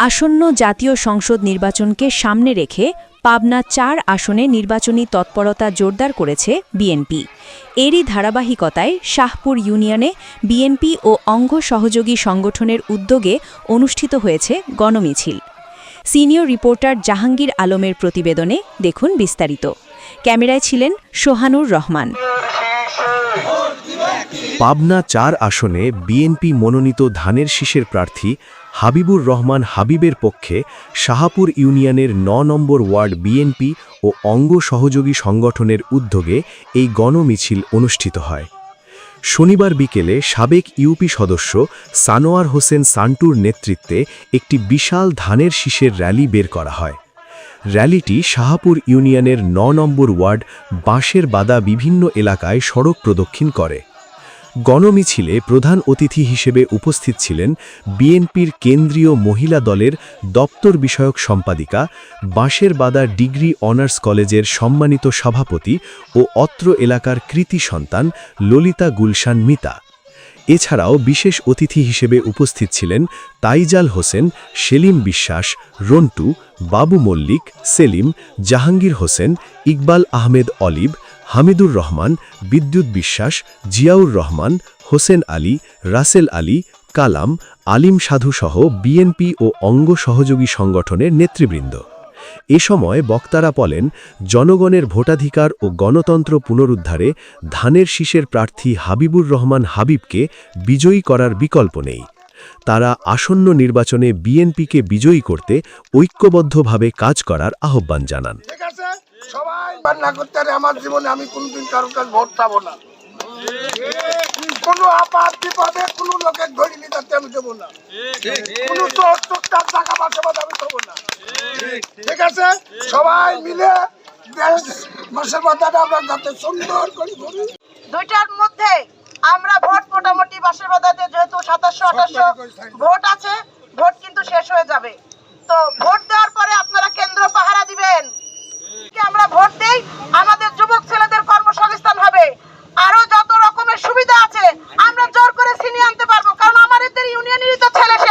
আসন্ন জাতীয় সংসদ নির্বাচনকে সামনে রেখে পাবনা ৪ আসনে নির্বাচনী তৎপরতা জোরদার করেছে বিএনপি। এরই ধারাবাহিকতায় শাহপুর ইউনিয়নে বিএনপি ও অঙ্গ সহযোগী সংগঠনের উদ্যোগে অনুষ্ঠিত হয়েছে গণমিছিল। সিনিয়র রিপোর্টার জাহাঙ্গীর আলমের প্রতিবেদনে দেখুন বিস্তারিত। ক্যামেরায় ছিলেন সোহানুর রহমান। পাবনা ৪ আসনে বিএনপি মনোনীত ধানের শীষের প্রার্থী হাবিবুর রহমান হাবিবের পক্ষে শাহপুর ইউনিয়নের ৯ নম্বর ওয়ার্ড বিএনপি ও অঙ্গ সহযোগী সংগঠনের উদ্যোগে এই গণমিছিল অনুষ্ঠিত হয়। শনিবার বিকেলে সাবেক ইউপি সদস্য সানোয়ার হোসেন সান্টুর নেতৃত্বে একটি বিশাল ধানের শীষের র্যালি বের করা হয়। র্যালিটি শাহপুর ইউনিয়নের ৯ নম্বর ওয়ার্ড বাঁশের বাদা বিভিন্ন এলাকায় সড়ক প্রদক্ষিণ করে। গণমিছিলে প্রধান অতিথি হিসেবে উপস্থিত ছিলেন বিএনপির কেন্দ্রীয় মহিলা দলের দপ্তর বিষয়ক সম্পাদিকা, বাঁশের বাদা ডিগ্রি অনার্স কলেজের সম্মানিত সভাপতি ও অত্র এলাকার কৃতি সন্তান ললিতা গুলশান মিতা। এছাড়াও বিশেষ অতিথি হিসেবে উপস্থিত ছিলেন তাইজাল হোসেন, সেলিম বিশ্বাস, রন্টু, বাবু মল্লিক, সেলিম, জাহাঙ্গীর হোসেন, ইকবাল আহমেদ অলিভ, হামিদুর রহমান, বিদ্যুৎ বিশ্বাস, জিয়াউর রহমান, হোসেন আলী, রাসেল আলী, কালাম, আলিম সাধুসহ বিএনপি ও অঙ্গ সহযোগী সংগঠনের নেতৃবৃন্দ। এ সময় বক্তারা বলেন, জনগণের ভোটাধিকার ও গণতন্ত্র পুনরুদ্ধারে ধানের শীষের প্রার্থী হাবিবুর রহমান হাবিবকে বিজয়ী করার বিকল্প নেই। তারা আসন্ন নির্বাচনে বিএনপিকে বিজয়ী করতে ঐক্যবদ্ধভাবে কাজ করার আহ্বান জানান। সবাই বান্না করতে আমার জীবনে আমি কোনদিন কারোর কাছে ভোট চাবো না। কোনো আপাত বিপদে কোনো লোকের ধরে নিতে আমি দেবো না। কোনো চোরটার টাকা বাঁচাবাদ আমি দেবো না। ঠিক আছে, সবাই মিলে বাসের বাধাটা আমরা যাতে সুন্দর করে করি। দুইটার মধ্যে আমরা ভোট মোটামুটি বাসের বাধাতে যেহেতু ৭৭-২৮ ভোট আছে, ভোট কিন্তু শেষ হয়ে যাবে। তো ভোট দেওয়ার পরে আপনারা কেন্দ্র পাহারা দিবেন। আমরা ভোট দেই, আমাদের যুবক ছেলেদের কর্মসংস্থান হবে, আরো যত রকমের সুবিধা আছে আমরা জোর করে ছিনিয়ে আনতে পারবো, কারণ আমাদের ইউনিয়নেরই তো ছেলে সে